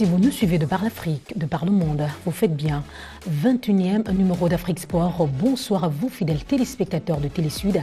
Si vous nous suivez de par l'Afrique, de par le monde, vous faites bien. 21e numéro d'Afrique Sport. Bonsoir à vous, fidèles téléspectateurs de Télésud,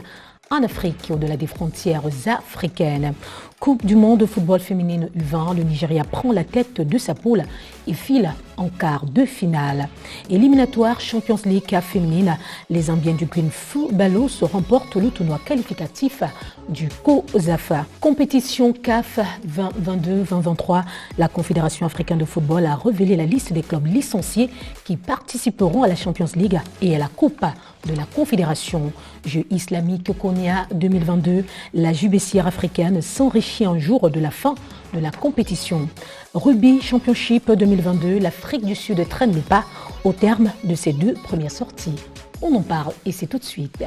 en Afrique et au-delà des frontières africaines. Coupe du monde de football féminine U20, le Nigeria prend la tête de sa poule et file en quart de finale. Éliminatoire Champions League féminine, les Zambiens du Green Footballo se remportent le tournoi qualificatif du COSAFA. Compétition CAF 2022-2023, la Confédération africaine de football a révélé la liste des clubs licenciés qui participeront à la Champions League et à la Coupe de la Confédération. Jeux islamiques Konya 2022, la jubilicière africaine s'enrichit un jour de la fin de la compétition. Rugby Championship 2022, l'Afrique du Sud traîne le pas au terme de ses deux premières sorties. On en parle et c'est tout de suite.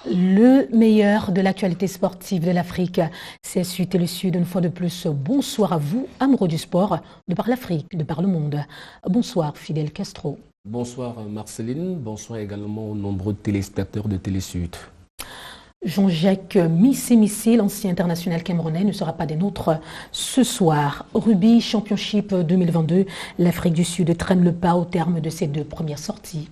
Le meilleur de l'actualité sportive de l'Afrique, c'est Sud et le Sud. Une fois de plus, bonsoir à vous, amoureux du sport, de par l'Afrique, de par le monde. Bonsoir, Fidel Castro. Bonsoir Marceline, bonsoir également aux nombreux téléspectateurs de Télésud. Jean-Jacques Missé, l'ancien international camerounais, ne sera pas des nôtres ce soir. Rugby Championship 2022, l'Afrique du Sud traîne le pas au terme de ses deux premières sorties.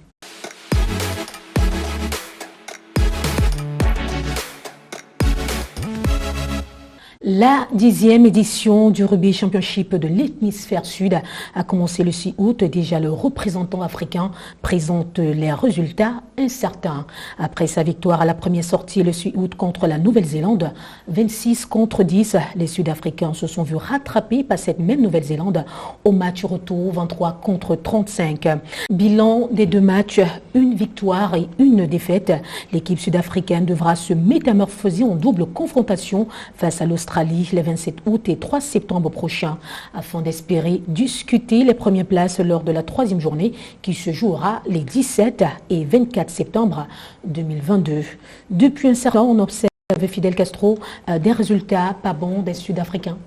La 10e édition du Rugby Championship de l'hémisphère sud a commencé le 6 août. Déjà, le représentant africain présente les résultats incertains. Après sa victoire à la première sortie le 6 août contre la Nouvelle-Zélande, 26-10, les Sud-Africains se sont vus rattraper par cette même Nouvelle-Zélande au match retour 23-35. Bilan des deux matchs, une victoire et une défaite. L'équipe sud-africaine devra se métamorphoser en double confrontation face à l'Australie les 27 août et 3 septembre prochains afin d'espérer discuter les premières places lors de la troisième journée qui se jouera les 17 et 24 septembre 2022. Depuis un certain temps, on observe, Fidel Castro, des résultats pas bons des Sud-Africains.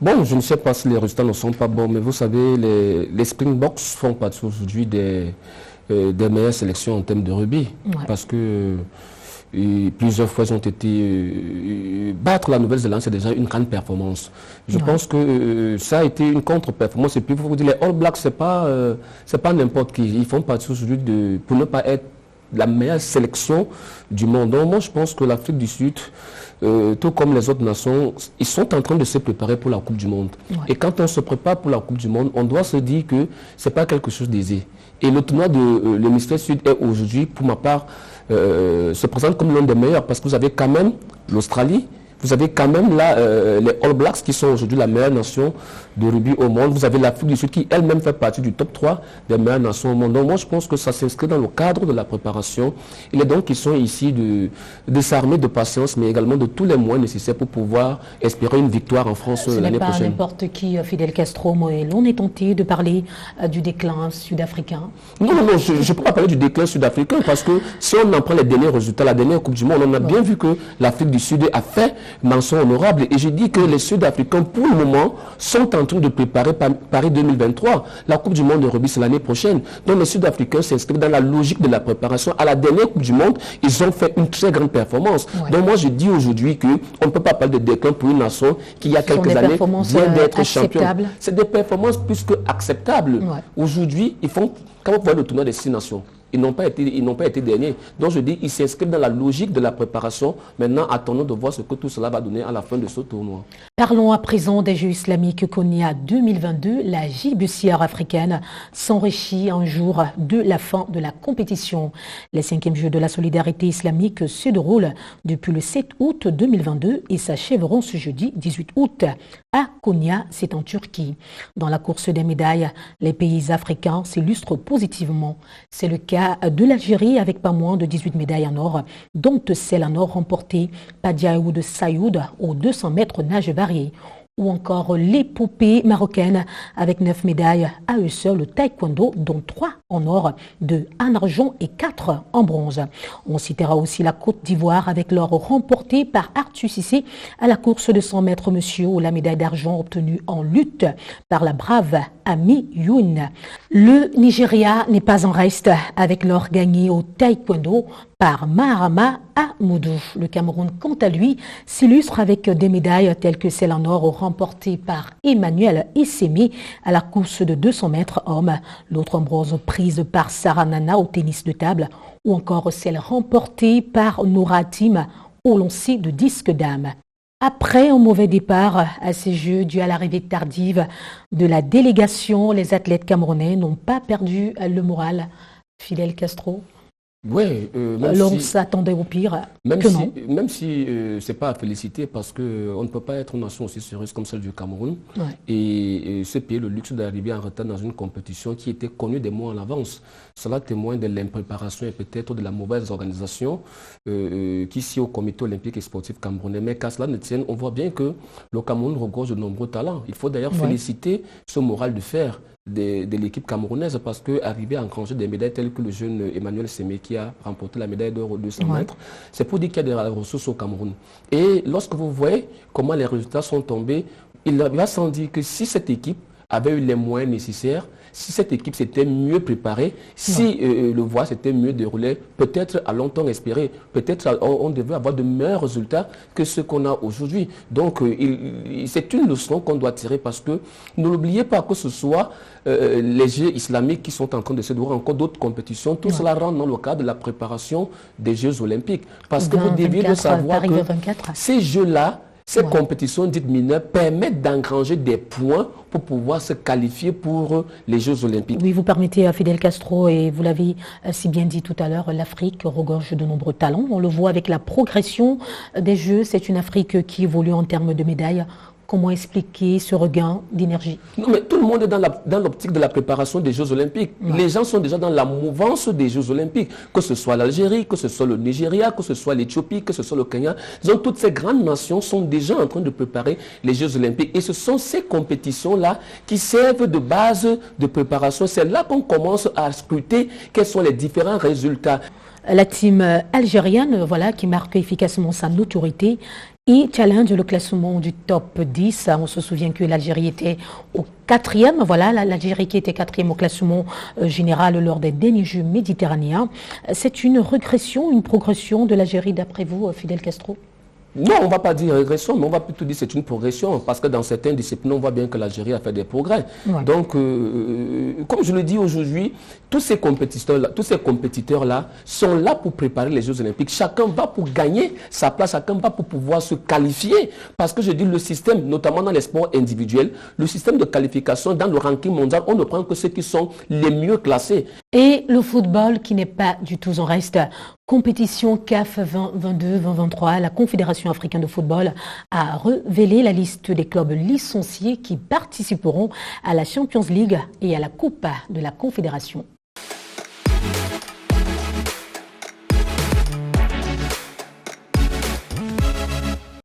Bon, je ne sais pas si les résultats ne sont pas bons, mais vous savez, les Springboks font partie aujourd'hui des meilleures sélections en termes de rugby. Ouais. Parce que plusieurs fois ils ont été battre la Nouvelle-Zélande, c'est déjà une grande performance. Je pense que ça a été une contre-performance. Et puis pour vous dire, les All Blacks, c'est pas n'importe qui. Ils font partie aujourd'hui pour ne pas être la meilleure sélection du monde. Donc moi je pense que l'Afrique du Sud, tout comme les autres nations, ils sont en train de se préparer pour la Coupe du Monde. Ouais. Et quand on se prépare pour la Coupe du Monde, on doit se dire que c'est pas quelque chose d'aisé. Et le tournoi de l'hémisphère sud est aujourd'hui, pour ma part, se présente comme l'un des meilleurs parce que vous avez quand même l'Australie, vous avez quand même là les All Blacks qui sont aujourd'hui la meilleure nation de rugby au monde. Vous avez l'Afrique du Sud qui elle-même fait partie du top 3 des meilleures nations au monde. Donc moi je pense que ça s'inscrit dans le cadre de la préparation. Il est donc qu'ils sont ici de s'armer de patience mais également de tous les moyens nécessaires pour pouvoir espérer une victoire en France l'année prochaine. Ce n'est pas n'importe qui, Fidel Castro, Moël. On est tenté de parler du déclin sud-africain. Non, je ne peux pas parler du déclin sud-africain parce que si on en prend les derniers résultats, la dernière Coupe du Monde, on a bien vu que l'Afrique du Sud a fait mention honorable. Et je dis que les Sud-Africains, pour le moment, sont en train de préparer Paris 2023. La Coupe du Monde de rugby, c'est l'année prochaine. Donc les Sud-Africains s'inscrivent dans la logique de la préparation. À la dernière Coupe du Monde, ils ont fait une très grande performance. Ouais. Donc moi, je dis aujourd'hui qu'on ne peut pas parler de déclin pour une nation qui, il y a quelques années, vient d'être championne. C'est des performances plus que acceptables. Ouais. Aujourd'hui, ils font, quand vous voyez le tournoi des 6 nations, ils n'ont pas été derniers. Donc je dis, ils s'inscrivent dans la logique de la préparation. Maintenant, attendons de voir ce que tout cela va donner à la fin de ce tournoi. Parlons à présent des Jeux islamiques Konya 2022. La JBCR africaine s'enrichit un jour de la fin de la compétition. Les 5e Jeux de la solidarité islamique se déroulent depuis le 7 août 2022 et s'achèveront ce jeudi 18 août à Konya, c'est en Turquie. Dans la course des médailles, les pays africains s'illustrent positivement. C'est le cas de l'Algérie avec pas moins de 18 médailles en or, dont celle en or remportée par Diaoud Sayoud aux 200 mètres nage varié. Ou encore l'épopée marocaine avec 9 médailles à eux seuls, le taekwondo, dont 3 en or, 2 en argent et 4 en bronze. On citera aussi la Côte d'Ivoire avec l'or remporté par Arthur Cissé à la course de 100 mètres monsieur ou la médaille d'argent obtenue en lutte par la brave Ami Youn. Le Nigeria n'est pas en reste avec l'or gagné au taekwondo par Maharama Amoudou. Le Cameroun, quant à lui, s'illustre avec des médailles telles que celle en or remportée par Emmanuel Essemi à la course de 200 mètres hommes, l'autre en bronze prise par Sarah Nana au tennis de table ou encore celle remportée par Noura Hatim au lancer de disque dames. Après un mauvais départ à ces Jeux dû à l'arrivée tardive de la délégation, les athlètes camerounais n'ont pas perdu le moral. Fidel Castro. Oui, l'on s'attendait au pire. Même si c'est pas à féliciter parce qu'on ne peut pas être une nation aussi sérieuse comme celle du Cameroun et se payer le luxe d'arriver en retard dans une compétition qui était connue des mois en avance. Cela témoigne de l'impréparation et peut-être de la mauvaise organisation qu'ici au comité olympique et sportif camerounais. Mais qu'à cela ne tienne, on voit bien que le Cameroun regorge de nombreux talents. Il faut d'ailleurs féliciter ce moral de fer de l'équipe camerounaise parce qu'arriver à engranger des médailles telles que le jeune Emmanuel Essemi qui a remporté la médaille d'or aux 200 mètres, c'est pour dire qu'il y a des ressources au Cameroun. Et lorsque vous voyez comment les résultats sont tombés, il va sans dire que si cette équipe avait eu les moyens nécessaires, si cette équipe s'était mieux préparée, si le voie s'était mieux déroulé, peut-être à longtemps espéré, peut-être on devait avoir de meilleurs résultats que ce qu'on a aujourd'hui. Donc c'est une leçon qu'on doit tirer parce que n'oubliez pas que ce soit les Jeux islamiques qui sont en train de se dérouler, encore d'autres compétitions, tout cela rentre dans le cadre de la préparation des Jeux olympiques. Parce que vous deviez le savoir que ces Jeux-là, ces compétitions dites mineures permettent d'engranger des points pour pouvoir se qualifier pour les Jeux olympiques. Oui, vous permettez à Fidel Castro, et vous l'avez si bien dit tout à l'heure, l'Afrique regorge de nombreux talents. On le voit avec la progression des Jeux. C'est une Afrique qui évolue en termes de médailles. Comment expliquer ce regain d'énergie? Non, mais tout le monde est dans l'optique de la préparation des Jeux olympiques. Les gens sont déjà dans la mouvance des Jeux olympiques. Que ce soit l'Algérie, que ce soit le Nigeria, que ce soit l'Éthiopie, que ce soit le Kenya. Disons, toutes ces grandes nations sont déjà en train de préparer les Jeux olympiques. Et ce sont ces compétitions-là qui servent de base de préparation. C'est là qu'on commence à scruter quels sont les différents résultats. La team algérienne, qui marque efficacement sa notoriété et challenge le classement du top 10. On se souvient que l'Algérie était au 4e. L'Algérie qui était 4e au classement général lors des derniers Jeux méditerranéens. C'est une régression, une progression de l'Algérie d'après vous, Fidel Castro? Non, on ne va pas dire régression, mais on va plutôt dire que c'est une progression, parce que dans certaines disciplines, on voit bien que l'Algérie a fait des progrès. Donc, comme je le dis aujourd'hui, tous ces compétiteurs-là sont là pour préparer les Jeux olympiques. Chacun va pour gagner sa place, chacun va pour pouvoir se qualifier. Parce que je dis, le système, notamment dans les sports individuels, le système de qualification dans le ranking mondial, on ne prend que ceux qui sont les mieux classés. Et le football qui n'est pas du tout en reste. Compétition CAF 2022-2023, la Confédération africaine de football a révélé la liste des clubs licenciés qui participeront à la Champions League et à la Coupe de la Confédération.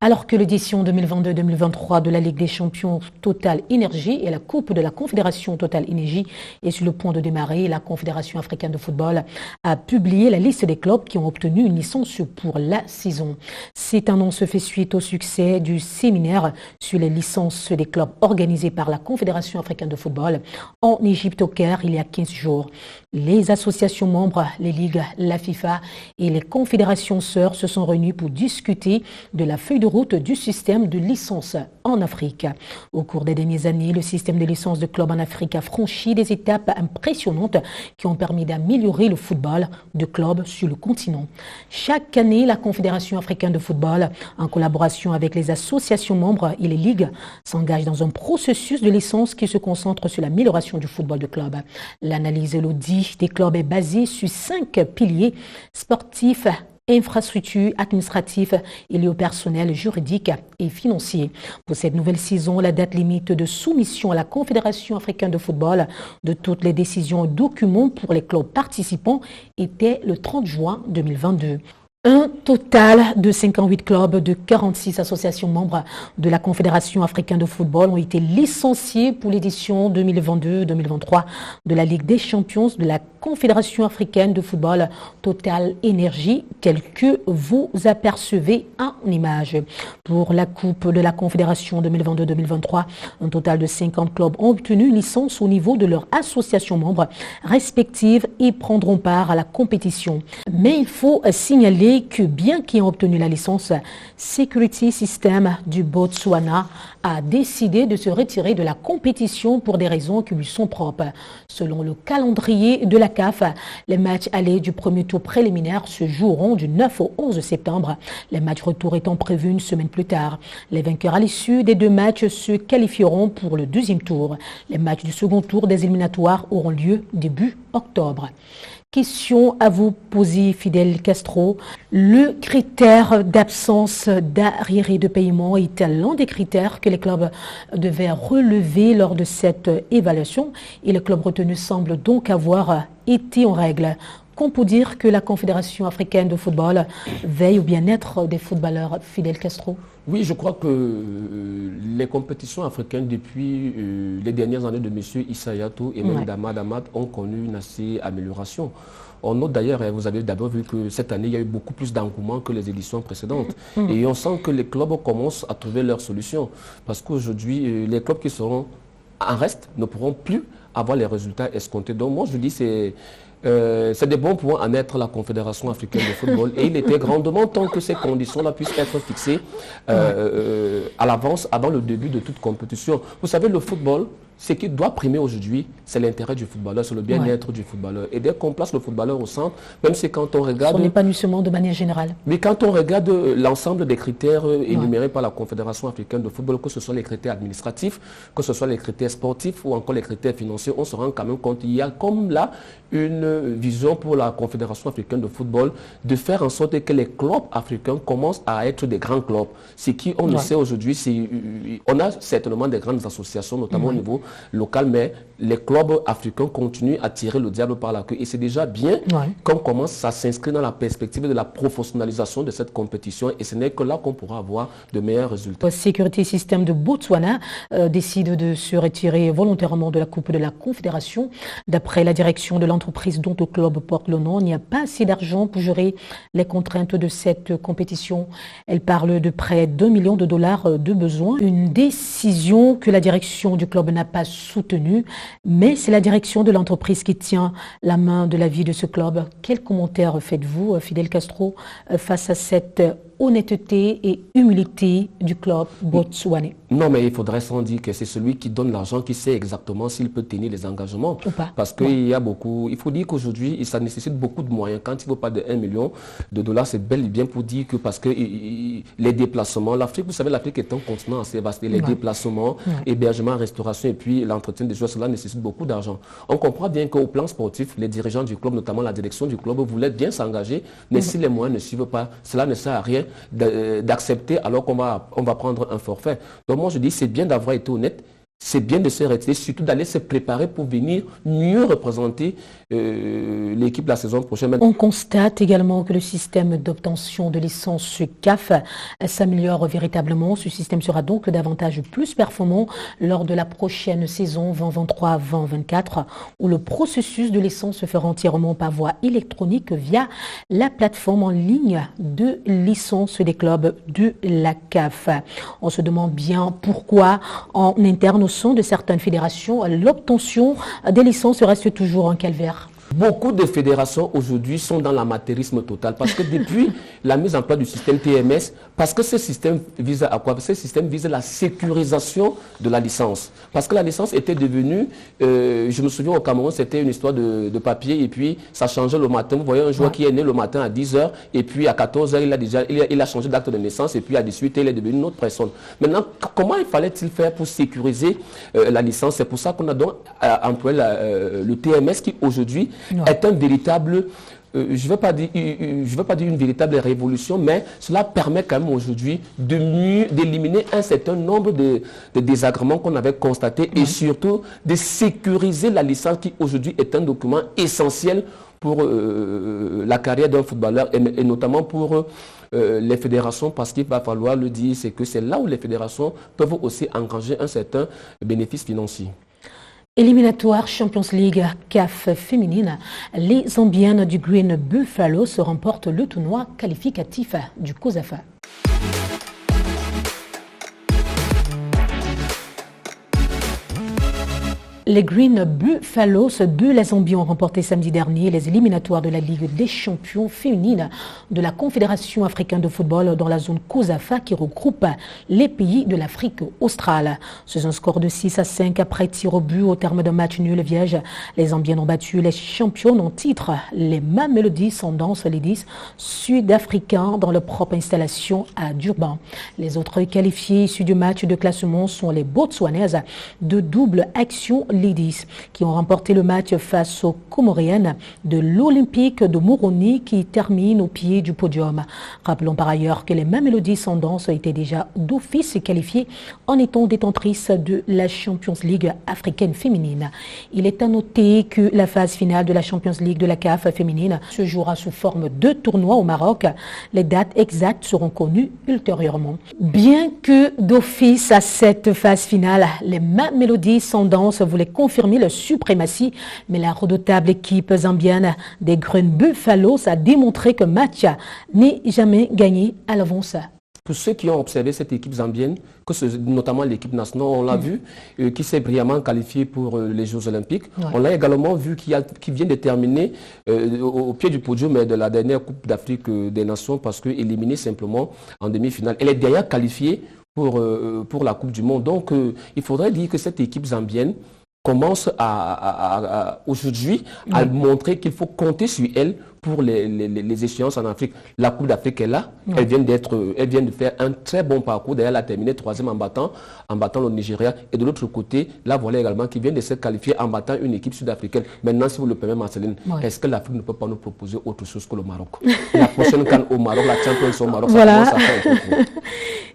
Alors que l'édition 2022-2023 de la Ligue des champions Total Énergie et la Coupe de la Confédération Total Énergie est sur le point de démarrer, la Confédération africaine de football a publié la liste des clubs qui ont obtenu une licence pour la saison. Cette annonce fait suite au succès du séminaire sur les licences des clubs organisé par la Confédération africaine de football en Égypte au Caire il y a 15 jours. Les associations membres, les ligues, la FIFA et les confédérations sœurs se sont réunies pour discuter de la feuille de route du système de licence en Afrique. Au cours des dernières années, le système de licence de club en Afrique a franchi des étapes impressionnantes qui ont permis d'améliorer le football de club sur le continent. Chaque année, la Confédération africaine de football, en collaboration avec les associations membres et les ligues, s'engage dans un processus de licence qui se concentre sur l'amélioration du football de club. L'analyse et l'audit des clubs est basée sur 5 piliers sportifs, infrastructures administratives et liés au personnel juridique et financier. Pour cette nouvelle saison, la date limite de soumission à la Confédération africaine de football de toutes les décisions et documents pour les clubs participants était le 30 juin 2022. Un total de 58 clubs de 46 associations membres de la Confédération africaine de football ont été licenciés pour l'édition 2022-2023 de la Ligue des champions de la Confédération africaine de football Total Énergie, tel que vous apercevez en image. Pour la Coupe de la Confédération 2022-2023, un total de 50 clubs ont obtenu une licence au niveau de leurs associations membres respectives et prendront part à la compétition. Mais il faut signaler que bien qu'ayant obtenu la licence, Security System du Botswana a décidé de se retirer de la compétition pour des raisons qui lui sont propres. Selon le calendrier de la CAF, les matchs allés du premier tour préliminaire se joueront du 9 au 11 septembre, les matchs retour étant prévus une semaine plus tard. Les vainqueurs à l'issue des deux matchs se qualifieront pour le deuxième tour. Les matchs du second tour des éliminatoires auront lieu début octobre. Question à vous poser, Fidel Castro. Le critère d'absence d'arriérés de paiement est l'un des critères que les clubs devaient relever lors de cette évaluation et les clubs retenus semblent donc avoir été en règle. Qu'on peut dire que la Confédération africaine de football veille au bien-être des footballeurs, Fidel Castro? Oui, je crois que les compétitions africaines depuis les dernières années de M. Issa Yatou et même d'Ahmad Ahmad ont connu une assez amélioration. On note d'ailleurs, vous avez d'abord vu que cette année, il y a eu beaucoup plus d'engouement que les éditions précédentes. Et on sent que les clubs commencent à trouver leurs solutions. Parce qu'aujourd'hui, les clubs qui seront en reste ne pourront plus avoir les résultats escomptés. Donc moi, je dis c'est des bons points à mettre la Confédération africaine de football et il était grandement temps que ces conditions-là puissent être fixées à l'avance, avant le début de toute compétition. Vous savez, le football, ce qui doit primer aujourd'hui, c'est l'intérêt du footballeur, c'est le bien-être du footballeur. Et dès qu'on place le footballeur au centre, même si quand on regarde... Son épanouissement de manière générale. Mais quand on regarde l'ensemble des critères énumérés par la Confédération africaine de football, que ce soit les critères administratifs, que ce soit les critères sportifs ou encore les critères financiers, on se rend quand même compte qu'il y a comme là une vision pour la Confédération africaine de football de faire en sorte que les clubs africains commencent à être des grands clubs. Ce qui, on le sait aujourd'hui, on a certainement des grandes associations, notamment au niveau local, mais les clubs africains continuent à tirer le diable par la queue. Et c'est déjà bien qu'on commence à s'inscrire dans la perspective de la professionnalisation de cette compétition. Et ce n'est que là qu'on pourra avoir de meilleurs résultats. Le Security System de Botswana décide de se retirer volontairement de la Coupe de la Confédération. D'après la direction de l'entreprise dont le club porte le nom, il n'y a pas assez d'argent pour gérer les contraintes de cette compétition. Elle parle de près d'$1 million de besoins. Une décision que la direction du club n'a pas soutenue. Mais c'est la direction de l'entreprise qui tient la main de la vie de ce club. Quel commentaire faites-vous, Fidel Castro, face à cette honnêteté et humilité du club botswanais? Non, mais il faudrait sans dire que c'est celui qui donne l'argent qui sait exactement s'il peut tenir les engagements. Ou pas. Parce qu'il y a beaucoup... Il faut dire qu'aujourd'hui, ça nécessite beaucoup de moyens. Quand il ne vaut pas de $1 million, c'est bel et bien pour dire que parce que les déplacements, l'Afrique, vous savez, l'Afrique est un continent assez vaste. Et les déplacements, hébergement, restauration et puis l'entretien des joueurs, cela nécessite beaucoup d'argent. On comprend bien qu'au plan sportif, les dirigeants du club, notamment la direction du club, voulaient bien s'engager. Mais si les moyens ne suivent pas, cela ne sert à rien d'accepter alors qu'on va prendre un forfait. Donc moi je dis c'est bien d'avoir été honnête, c'est bien de se retirer, surtout d'aller se préparer pour venir mieux représenter l'équipe la saison prochaine. On constate également que le système d'obtention de licence CAF s'améliore véritablement. Ce système sera donc davantage plus performant lors de la prochaine saison 2023-2024 où le processus de licence se fera entièrement par voie électronique via la plateforme en ligne de licence des clubs de la CAF. On se demande bien pourquoi en interne au sein de certaines fédérations, l'obtention des licences reste toujours un calvaire. Beaucoup de fédérations aujourd'hui sont dans l'amateurisme total parce que depuis la mise en place du système TMS, parce que ce système vise à quoi? Ce système vise la sécurisation de la licence. Parce que la licence était devenue, je me souviens au Cameroun, c'était une histoire de papier et puis ça changeait le matin. Vous voyez un joueur qui est né le matin à 10h et puis à 14h, il a changé d'acte de naissance et puis à 18h, il est devenu une autre personne. Maintenant, comment il fallait-il faire pour sécuriser la licence? C'est pour ça qu'on a donc employé le TMS qui aujourd'hui est un véritable, je ne veux pas dire une véritable révolution, mais cela permet quand même aujourd'hui d'éliminer un certain nombre de désagréments qu'on avait constatés et surtout de sécuriser la licence qui aujourd'hui est un document essentiel pour la carrière d'un footballeur et notamment pour les fédérations, parce qu'il va falloir le dire, c'est que c'est là où les fédérations peuvent aussi engranger un certain bénéfice financier. Éliminatoire Champions League CAF féminine, les Zambiennes du Green Buffalo se remportent le tournoi qualificatif du COSAFA. Les Green Buffalo de la Zambie ont remporté samedi dernier les éliminatoires de la Ligue des champions féminines de la Confédération africaine de football dans la zone COSAFA qui regroupe les pays de l'Afrique australe. C'est un score de 6-5 après tir au but au terme d'un match nul vierge. Les Zambiennes ont battu les champions en titre, les Mamelody Sundowns Ladies sud-africains dans leur propre installation à Durban. Les autres qualifiés issus du match de classement sont les Botswanaises de double action Ladies qui ont remporté le match face aux Comoriennes de l'Olympique de Moroni qui termine au pied du podium. Rappelons par ailleurs que les Mamelody Sundowns étaient déjà d'office qualifiées en étant détentrices de la Champions League africaine féminine. Il est à noter que la phase finale de la Champions League de la CAF féminine se jouera sous forme de tournoi au Maroc. Les dates exactes seront connues ultérieurement. Bien que d'office à cette phase finale, les Mamelody Sundowns voulaient confirmer leur suprématie, mais la redoutable équipe zambienne des Green Buffalo a démontré que match n'est jamais gagné à l'avance. Pour ceux qui ont observé cette équipe zambienne, notamment l'équipe nationale, on l'a vu, qui s'est brillamment qualifiée pour les Jeux Olympiques. Ouais. On l'a également vu qui vient de terminer au pied du podium de la dernière Coupe d'Afrique des Nations parce qu'éliminée simplement en demi-finale. Elle est d'ailleurs qualifiée pour la Coupe du Monde. Donc, il faudrait dire que cette équipe zambienne commence aujourd'hui à montrer qu'il faut compter sur elle pour les échéances en Afrique. La Coupe d'Afrique est là, elle vient de faire un très bon parcours, d'ailleurs elle a terminé 3e en battant le Nigeria. Et de l'autre côté, la voilà également qui vient de se qualifier en battant une équipe sud-africaine. Maintenant, si vous le permettez Marceline, est-ce que l'Afrique ne peut pas nous proposer autre chose que le Maroc? La prochaine CAN au Maroc, la Champions au Maroc, voilà. Ça commence à faire un peu trop.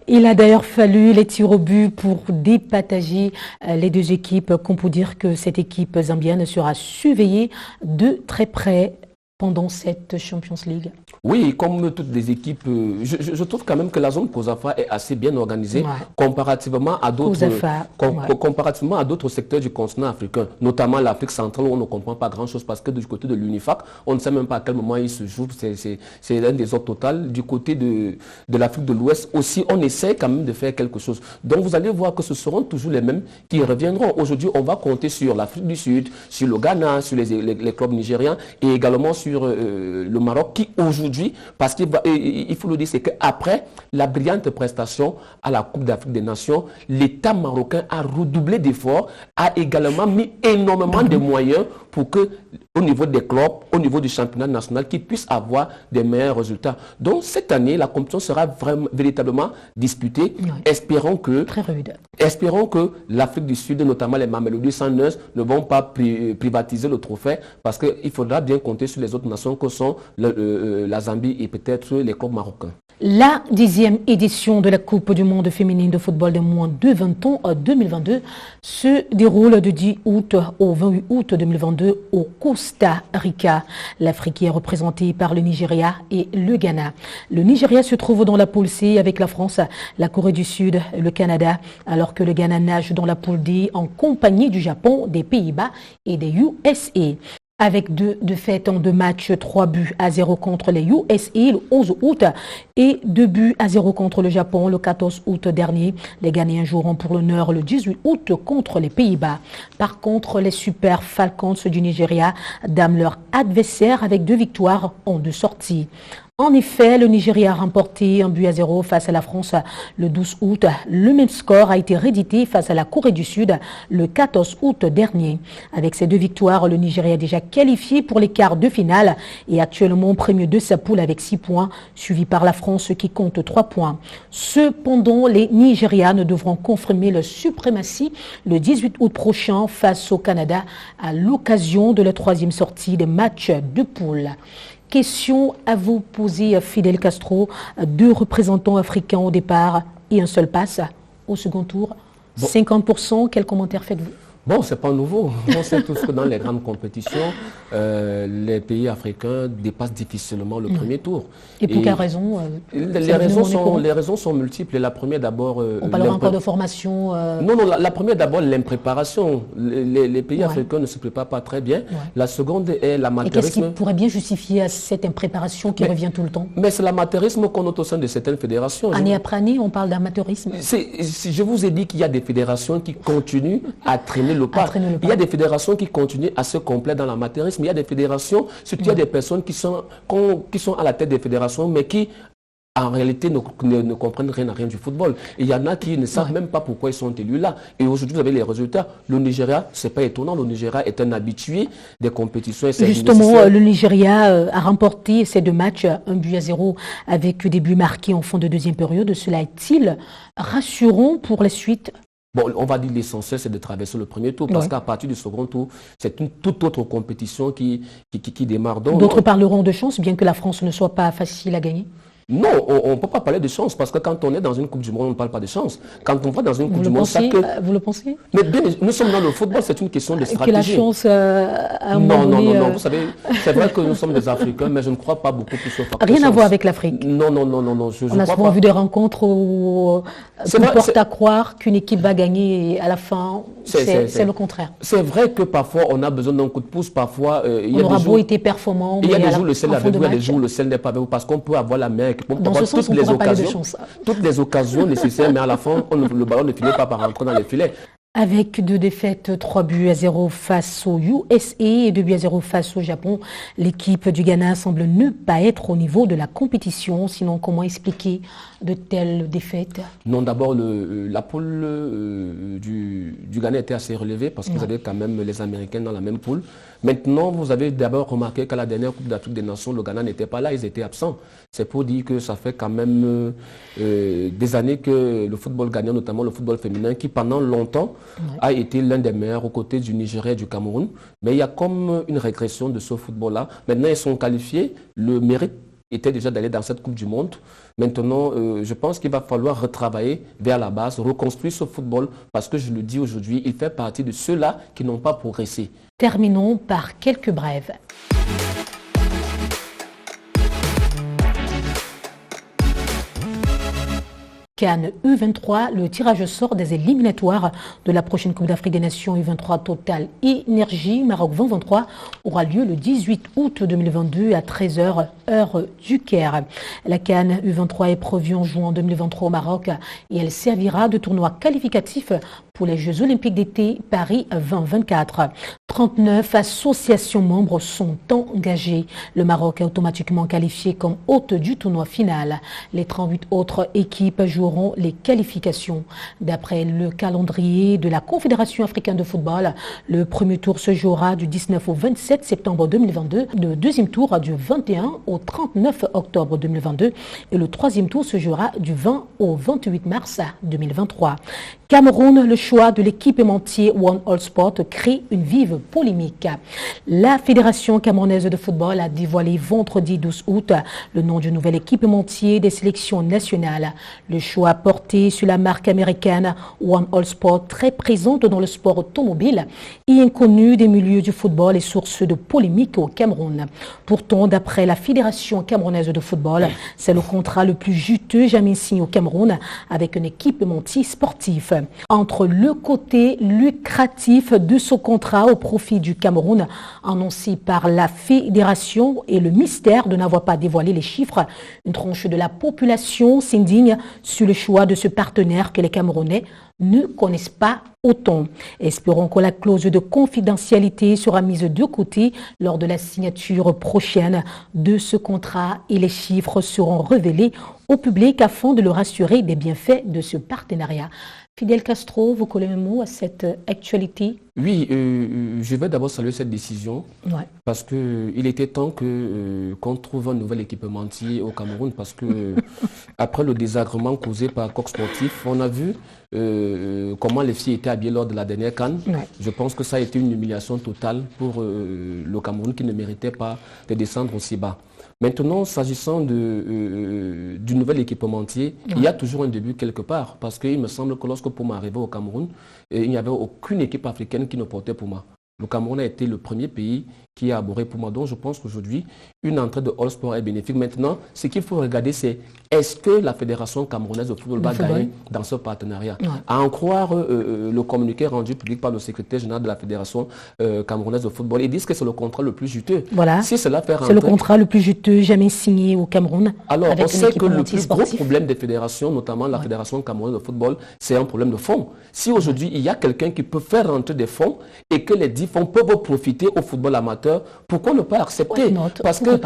Il a d'ailleurs fallu les tirs au but pour départager les deux équipes, qu'on peut dire que cette équipe zambienne sera surveillée de très près pendant cette Champions League. Oui, comme toutes les équipes, je trouve quand même que la zone COSAFA est assez bien organisée comparativement à d'autres secteurs du continent africain, notamment l'Afrique centrale où on ne comprend pas grand-chose parce que du côté de l'UNIFAC, on ne sait même pas à quel moment il se joue, c'est un désordre total. Du côté de l'Afrique de l'Ouest aussi, on essaie quand même de faire quelque chose. Donc vous allez voir que ce seront toujours les mêmes qui reviendront. Aujourd'hui, on va compter sur l'Afrique du Sud, sur le Ghana, sur les clubs nigériens et également sur le Maroc qui aujourd'hui, parce qu'il faut le dire, c'est qu'après la brillante prestation à la Coupe d'Afrique des Nations, l'État marocain a redoublé d'efforts, a également mis énormément de moyens pour que, au niveau des clubs, au niveau du championnat national, qu'ils puissent avoir des meilleurs résultats. Donc cette année, la compétition sera véritablement disputée. Espérons que l'Afrique du Sud, notamment les Mamelody Sundowns, ne vont pas privatiser le trophée parce qu'il faudra bien compter sur les autres nations que sont la Zambie et peut-être les clubs marocains. La 10e édition de la Coupe du monde féminine de football des moins de 20 ans 2022 se déroule du 10 août au 28 août 2022 au Costa Rica. L'Afrique est représentée par le Nigeria et le Ghana. Le Nigeria se trouve dans la poule C avec la France, la Corée du Sud, le Canada, alors que le Ghana nage dans la poule D en compagnie du Japon, des Pays-Bas et des USA. Avec deux défaites en 2 matchs, 3-0 contre les USA le 11 août et 2-0 contre le Japon le 14 août dernier. Les Ghanéens joueront pour l'honneur le 18 août contre les Pays-Bas. Par contre, les Super Falcons du Nigeria damnent leur adversaire avec 2 victoires en 2 sorties. En effet, le Nigeria a remporté 1-0 face à la France le 12 août. Le même score a été réédité face à la Corée du Sud le 14 août dernier. Avec ces 2 victoires, le Nigeria est déjà qualifié pour les quarts de finale et actuellement premier de sa poule avec 6 points, suivi par la France qui compte 3 points. Cependant, les Nigérianes devront confirmer leur suprématie le 18 août prochain face au Canada à l'occasion de la 3e sortie des matchs de poule. Question à vous poser, Fidel Castro. 2 représentants africains au départ et un seul passe au second tour. 50%, quel commentaire faites-vous? Bon, c'est pas nouveau. On sait tous que dans les grandes compétitions, les pays africains dépassent difficilement le premier tour. Et pour quelle raison les raisons sont multiples. Et la première d'abord... on parlera encore de formation Non, la première d'abord, l'impréparation. Les pays africains ne se préparent pas très bien. La seconde est l'amateurisme. Et qu'est-ce qui pourrait bien justifier cette impréparation qui revient tout le temps? Mais c'est l'amateurisme qu'on note au sein de certaines fédérations. Année après année, on parle d'amateurisme. Je vous ai dit qu'il y a des fédérations qui continuent à traîner le pas. Il y a des fédérations qui continuent à se complaire dans l'amateurisme. Il y a des fédérations, surtout il y a des personnes qui sont à la tête des fédérations, mais qui en réalité ne comprennent rien à rien du football. Et il y en a qui ne savent même pas pourquoi ils sont élus là. Et aujourd'hui, vous avez les résultats. Le Nigeria, c'est pas étonnant, le Nigeria est un habitué des compétitions. Et justement, le Nigeria a remporté ces 2 matchs, 1-0 avec des buts marqués en fin de deuxième période. Cela est-il rassurant pour la suite? Bon, on va dire l'essentiel, c'est de traverser le premier tour, parce qu'à partir du second tour, c'est une toute autre compétition qui démarre. D'autres parleront de chance, bien que la France ne soit pas facile à gagner. Non, on ne peut pas parler de chance, parce que quand on est dans une Coupe du Monde, on ne parle pas de chance. Quand on va dans une Coupe du Monde, vous le pensez? Mais bien, nous sommes dans le football, c'est une question de stratégie. Que la chance non, vous savez, c'est vrai que nous sommes des Africains, mais je ne crois pas beaucoup plus au facteur Rien à voir avec l'Afrique. Non. On a souvent vu des rencontres où on porte à croire qu'une équipe va gagner et à la fin, c'est le contraire. C'est vrai que parfois, on a besoin d'un coup de pouce, parfois... on aura beau été performant, il y a des jours où le sel est avec vous, il y a des jours où le sel n'est pas avec vous, parce qu'on peut avoir la meilleure équipe. Dans ce sens, on pourra parler de chance. Toutes les occasions nécessaires, mais à la fin, le ballon ne finit pas par rentrer dans les filets. Avec 2 défaites, 3-0 face aux USA et 2-0 face au Japon, l'équipe du Ghana semble ne pas être au niveau de la compétition. Sinon, comment expliquer de telles défaites? Non, d'abord, la poule du Ghana était assez relevée parce que vous avez quand même les Américains dans la même poule. Maintenant, vous avez d'abord remarqué qu'à la dernière Coupe d'Afrique des Nations, le Ghana n'était pas là, ils étaient absents. C'est pour dire que ça fait quand même des années que le football ghanéen, notamment le football féminin, qui pendant longtemps a été l'un des meilleurs aux côtés du Nigeria et du Cameroun. Mais il y a comme une régression de ce football-là. Maintenant, ils sont qualifiés. Le mérite était déjà d'aller dans cette Coupe du Monde. Maintenant, je pense qu'il va falloir retravailler vers la base, reconstruire ce football, parce que je le dis aujourd'hui, il fait partie de ceux-là qui n'ont pas progressé. Terminons par quelques brèves. CAN U23, le tirage au sort des éliminatoires de la prochaine Coupe d'Afrique des Nations U23 Total Énergie Maroc 2023 aura lieu le 18 août 2022 à 13h, heure du Caire. La CAN U23 est prévue en juin 2023 au Maroc et elle servira de tournoi qualificatif pour les Jeux Olympiques d'été Paris 2024. 39 associations membres sont engagées. Le Maroc est automatiquement qualifié comme hôte du tournoi final. Les 38 autres équipes joueront les qualifications. D'après le calendrier de la Confédération africaine de football, le premier tour se jouera du 19 au 27 septembre 2022, le deuxième tour du 21 au 39 octobre 2022 et le troisième tour se jouera du 20 au 28 mars 2023. Cameroun, le choix de l'équipementier One All Sport crée une vive polémique. La Fédération camerounaise de football a dévoilé vendredi 12 août le nom du nouvel équipementier des sélections nationales. Le choix porté sur la marque américaine One All Sport, très présente dans le sport automobile et inconnue des milieux du football, est source de polémique au Cameroun. Pourtant, d'après la Fédération camerounaise de football, c'est le contrat le plus juteux jamais signé au Cameroun avec un équipementier sportif. Entre le côté lucratif de ce contrat au profit du Cameroun, annoncé par la Fédération, et le mystère de n'avoir pas dévoilé les chiffres, une tranche de la population s'indigne sur le choix de ce partenaire que les Camerounais ne connaissent pas autant. Espérons que la clause de confidentialité sera mise de côté lors de la signature prochaine de ce contrat et les chiffres seront révélés au public afin de le rassurer des bienfaits de ce partenariat. Fidel Castro, vous collez un mot à cette actualité? Oui, je vais d'abord saluer cette décision parce qu'il était temps qu'on trouve un nouvel équipementier au Cameroun parce que après le désagrément causé par Coq Sportif, on a vu comment les filles étaient habillées lors de la dernière CAN. Je pense que ça a été une humiliation totale pour le Cameroun qui ne méritait pas de descendre aussi bas. Maintenant, s'agissant du nouvel équipementier, il y a toujours un début quelque part, parce qu'il me semble que lorsque Puma arrivait au Cameroun, il n'y avait aucune équipe africaine qui ne portait Puma. Le Cameroun a été le premier pays qui a abhorré Puma. Donc je pense qu'aujourd'hui, une entrée de All Sport est bénéfique. Maintenant, ce qu'il faut regarder, c'est est-ce que la Fédération camerounaise de football va gagner dans ce partenariat? À en croire le communiqué rendu public par le secrétaire général de la Fédération camerounaise de football, ils disent que c'est le contrat le plus juteux. Voilà, si cela fait rentrer... c'est le contrat le plus juteux jamais signé au Cameroun. Alors, on sait que le plus gros problème des fédérations, notamment la Fédération camerounaise de football, c'est un problème de fonds. Si aujourd'hui, il y a quelqu'un qui peut faire rentrer des fonds et que les 10 fonds peuvent profiter au football amateur, pourquoi ne pas accepter? Parce que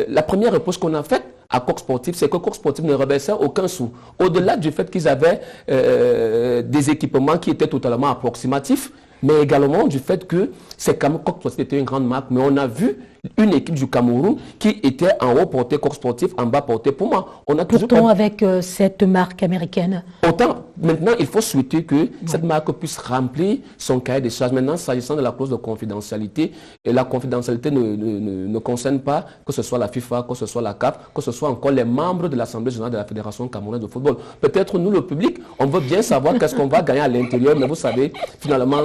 la première réponse qu'on a faite à Coq Sportif, c'est que Coq Sportif ne reversait aucun sou. Au-delà du fait qu'ils avaient des équipements qui étaient totalement approximatifs, mais également du fait que Coq Sportif était une grande marque, mais on a vu une équipe du Cameroun qui était en haut porté Coq Sportif, en bas porté Puma. Pourtant, avec cette marque américaine. Autant, maintenant, il faut souhaiter que cette marque puisse remplir son cahier des charges. Maintenant, s'agissant de la clause de confidentialité, et la confidentialité ne concerne pas que ce soit la FIFA, que ce soit la CAF, que ce soit encore les membres de l'Assemblée générale de la Fédération camerounaise de football. Peut-être nous, le public, on veut bien savoir qu'est-ce qu'on va gagner à l'intérieur, mais vous savez, finalement,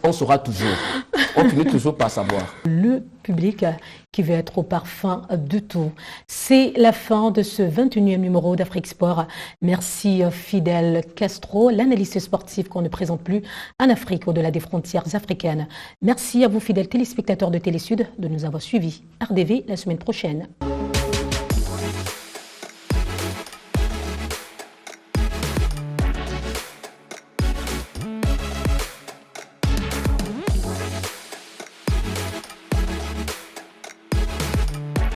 on saura toujours. On finit toujours par savoir. Le public qui veut être au parfum de tout. C'est la fin de ce 21e numéro d'Afrique Sport. Merci Fidel Castro, l'analyste sportif qu'on ne présente plus en Afrique au-delà des frontières africaines. Merci à vous fidèles téléspectateurs de Télé Sud de nous avoir suivis. RDV la semaine prochaine.